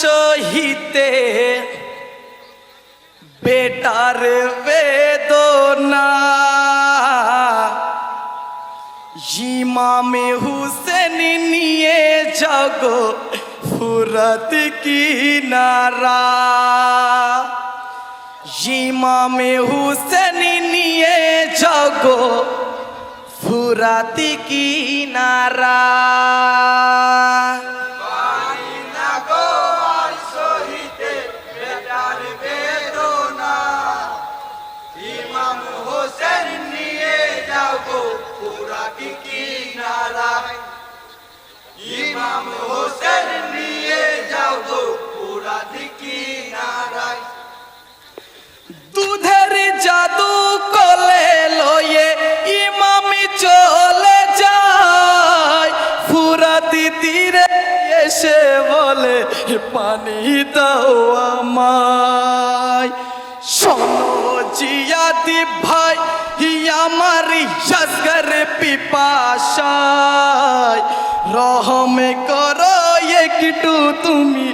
সহিতে বেটার বেদনা ইমামে হুসেন নিয়ে যাগো ফুরাত কিনারা ইমামে হুসেন নিয়ে যাগো ফুরাত কিনারা ইমাম হোসেন নিয়ে যাও গো ফুরাত কিনারায় দুধের জাদু কোলে লয়ে ইমাম চলে যায় ফুরাত তীরে এসে বলে পানি দাও আমায় শোনো জিয়াদি ভাই আমার ইয়াসগর পিপাসায় রহম করো একটু তুমি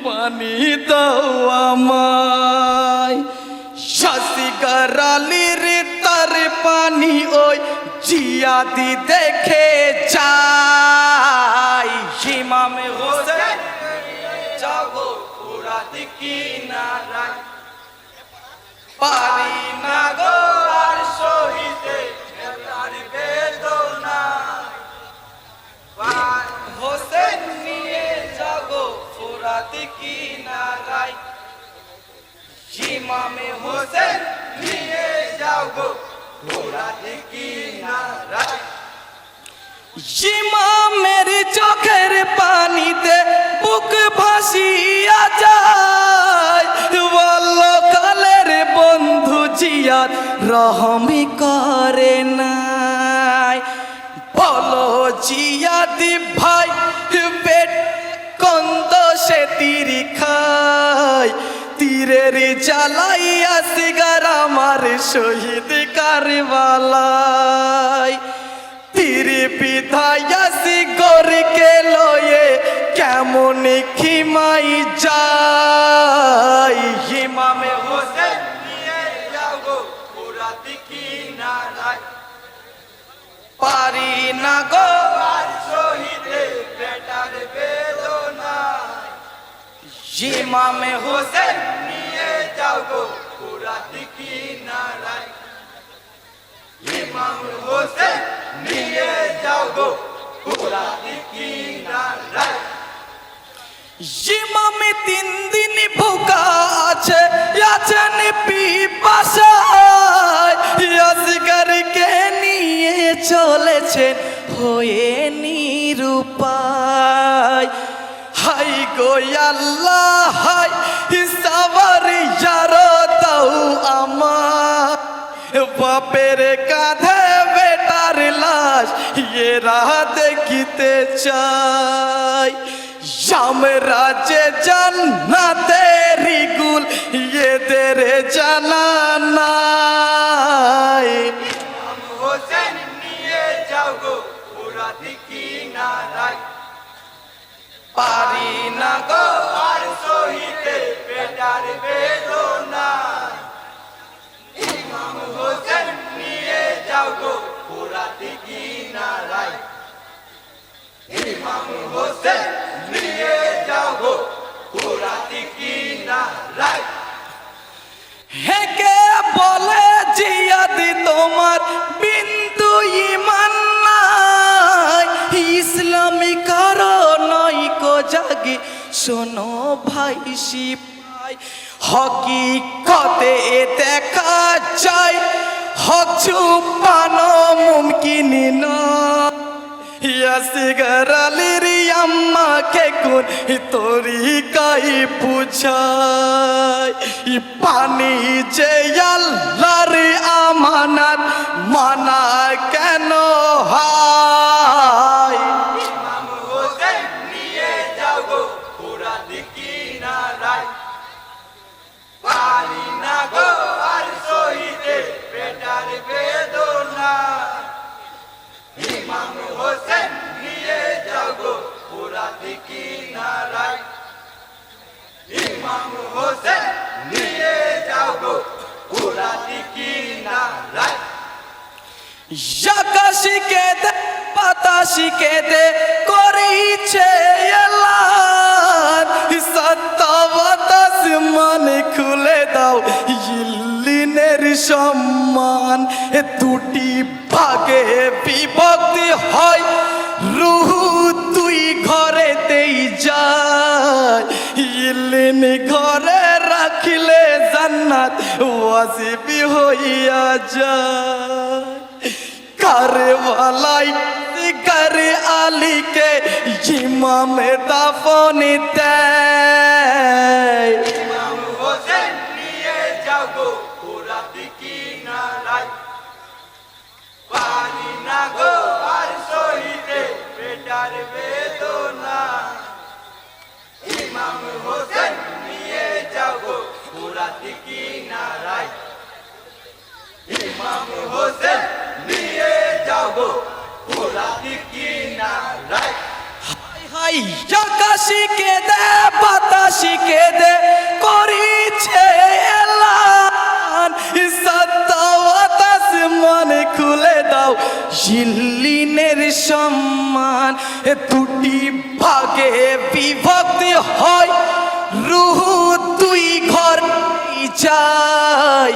পানি দাও আমায় ইয়াসগর আলীর তার পানি ওই জিয়াদি দেখে যায় ইমাম হোসেন যাও ফুরাত কিনারায় পারি না গো আর সহিতে বেটার বেদনা হোসেন নিয়ে যাগো ফুরাত কিনারায় ইমাম হোসেন নিয়ে যাও গো ফুরাত কিনারায় ইমামের চোখের পানিতে বুক ভাসিয়া যায় বলো কালের বন্ধু জিয়াদ রহমি করে নাই বলো জিয়াদি ভাই পেট কন্দ সে তীর খায় তীরের জ্বালাইয়া সিগার আমার শহীদ কারবালায় তীর বিধাইয়া সিগরকে লয়ে কেমন খিমাই যায় ইমামে হোসেন নিয়ে যাও গো ফুরাত কিনারায় পারি না গো আর সহিতে বেটার বেদনা ইমামে হোসেন নিয়ে যাও গো ফুরাত কিনারায় ইমাম হোসেন নিয়ে যাও গো ফুরাত কিনারায় ইমামে 3 দিন ভুকা আছে আছেন পিপাসায় আসগরকে নিয়ে চলেছেন হয়ে নিরুপায় হাই গো আল্লাহ হাই সবার যারো দাও আমার বাপের কাঁধে বেটার লাশ এরা দেখিতে চাই আমরা যে জান্নাতের গুল এদের জানা নাই ইমাম হোসেন নিয়ে যাও গো ফুরাত কিনারায় পারি না গো আর সহিতে বেটার বেদনা ইমাম হোসেন নিয়ে যাও গো ফুরাত কিনারায় ইমাম হোসেন নিয়ে যাও গো ফুরাত কিনারায় হেকে বলে জিয়াদি তোমার বিন্দু ইমান নাই ইসলামী কারণই কো জাগি শোনো ভাই সিপাই হকিকতে দেখা যায় হক ছুপানো মুমকিন নয় আসগর আলীর আম্মাকে কোন তরিকাই বুঝায় পানি যে আল্লাহর আমানত মানা কেন হয় ইমাম হোসেন নিয়ে যাও গো ফুরাত কিনারায় পারি না গো আর সহিতে বেটার বেদনা ইমাম হোসেন নিয়ে যাও গো ফুরাত কিনারায় ইমাম হোসেন নিয়ে যাও গো পুরাটি কিনারায় আকাশি কেঁদে বাতাসি কেঁদে করিছে এলান সত্য বাতাস মানে খুলে দাও ইল্লিনের সম্মান দুটি ভাগে বিভক্তি হয় রুহু দুই ঘরেতেই যায় ইল্লিন ঘরে রাখিলে জান্নাত ওয়াজিবি হইয়া যায় কারবালাই করে আলীকে ইমামে দাফন দেয় ইমাম হোসেন নিয়ে যাও গো পুরাটি কিনারায় পানি না গো আর সহিতে বেটার বেদনা ইমাম হোসেন নিয়ে যাও গো পুরাটি কিনারায় ইমাম হোসেন নিয়ে যাও গো পুরাটি কিনারায় হাই আকাশি কেঁদে বাতাসি কেঁদে করিছে এলান সত্য বাতাস মানে খুলে দাও ইল্লিনের সম্মান দুটি ভাগে বিভক্তি হয় রুহু দুই ঘর যায়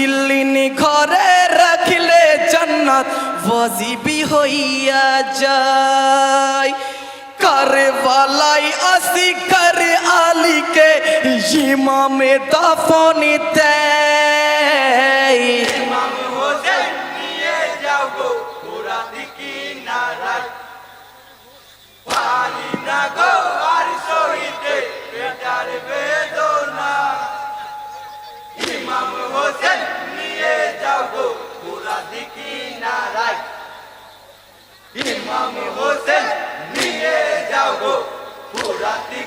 ইল্লিন ঘরে রাখিলে জান্নাত ওয়াজিবি হইয়া যায় কারবালাই আসি করে আলীকে ইমামে দাফন দেয় ইমাম হোসেন নিয়ে যাও গো পুরাটি কিনারায় পানি না গো আর সহিতে বেটার বেদনা ইমাম হোসেন নিয়ে যাও গো পুরাটি কিনারায় ইমাম হোসেন নিয়ে যাও গো পুরাটি